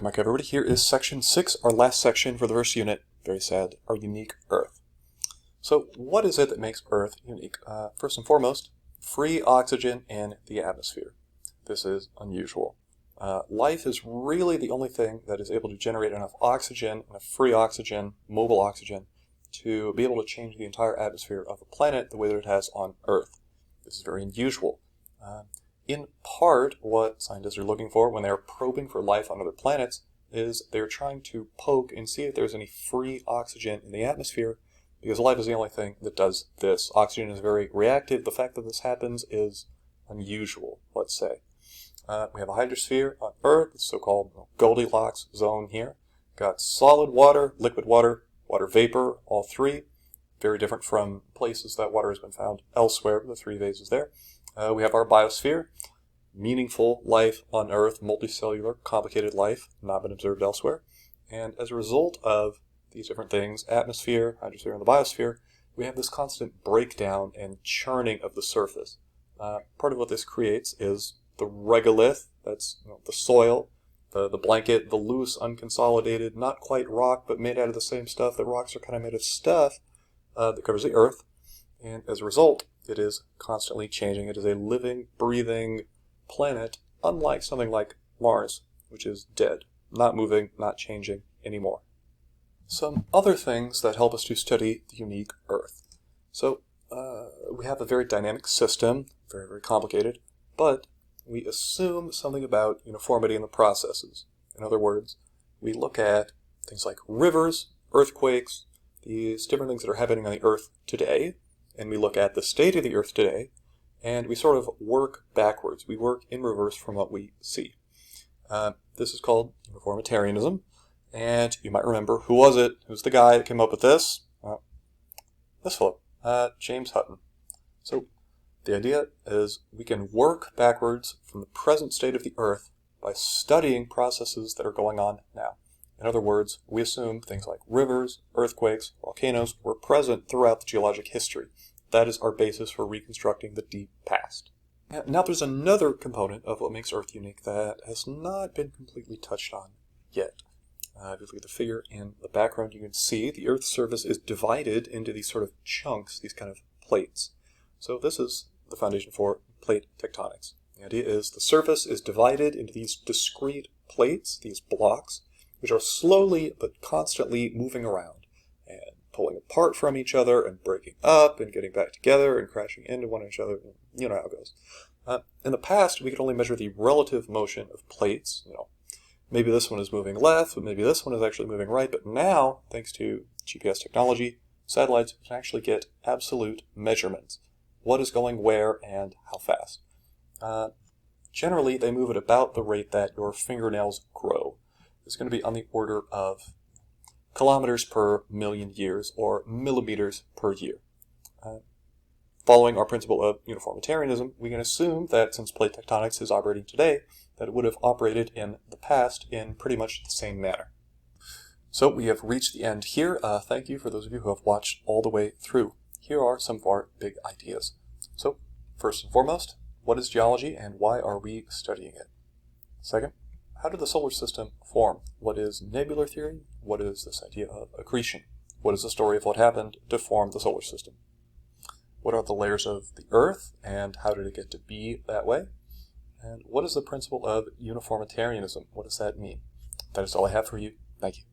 Welcome back, everybody. Here is section 6, our last section for the first unit. Very sad, our unique Earth. So what is it that makes Earth unique? First and foremost, free oxygen in the atmosphere. This is unusual. Life is really the only thing that is able to generate enough oxygen, enough free oxygen, mobile oxygen, to be able to change the entire atmosphere of a planet the way that it has on Earth. This is very unusual. In part, what scientists are looking for when they're probing for life on other planets is they're trying to poke and see if there's any free oxygen in the atmosphere, because life is the only thing that does this. Oxygen is very reactive. The fact that this happens is unusual, let's say. We have a hydrosphere on Earth, the so-called Goldilocks zone here. Got solid water, liquid water, water vapor, all three. Very different from places that water has been found elsewhere, the three phases there. We have our biosphere, meaningful life on Earth, multicellular, complicated life, not been observed elsewhere. And as a result of these different things, atmosphere, hydrosphere, and the biosphere, we have this constant breakdown and churning of the surface. Part of what this creates is the regolith, that's the soil, the blanket, the loose, unconsolidated, not quite rock, but made out of the same stuff that rocks are kind of made of stuff that covers the Earth. And as a result, it is constantly changing. It is a living, breathing planet, unlike something like Mars, which is dead, not moving, not changing anymore. Some other things that help us to study the unique Earth. So, we have a very dynamic system, very, very complicated, but we assume something about uniformity in the processes. In other words, we look at things like rivers, earthquakes, these different things that are happening on the Earth today, and we look at the state of the Earth today, and we sort of work backwards. We work in reverse from what we see. This is called Reformitarianism, and you might remember, who was it? Who's the guy that came up with this? This fellow, James Hutton. So the idea is we can work backwards from the present state of the Earth by studying processes that are going on now. In other words, we assume things like rivers, earthquakes, volcanoes were present throughout the geologic history. That is our basis for reconstructing the deep past. Now there's another component of what makes Earth unique that has not been completely touched on yet. If you look at the figure in the background, you can see the Earth's surface is divided into these sort of chunks, these kind of plates. So this is the foundation for plate tectonics. The idea is the surface is divided into these discrete plates, these blocks, which are slowly but constantly moving around and pulling apart from each other and breaking up and getting back together and crashing into one another. You know how it goes. In the past, we could only measure the relative motion of plates. Maybe this one is moving left, but maybe this one is actually moving right. But now, thanks to GPS technology, satellites, we can actually get absolute measurements. What is going where and how fast. Generally, they move at about the rate that your fingernails grow. It's going to be on the order of kilometers per million years or millimeters per year. Following our principle of uniformitarianism, we can assume that since plate tectonics is operating today, that it would have operated in the past in pretty much the same manner. So we have reached the end here. Thank you for those of you who have watched all the way through. Here are some of our big ideas. So, first and foremost, what is geology and why are we studying it? Second, how did the solar system form? What is nebular theory? What is this idea of accretion? What is the story of what happened to form the solar system? What are the layers of the Earth, and how did it get to be that way? And what is the principle of uniformitarianism? What does that mean? That is all I have for you. Thank you.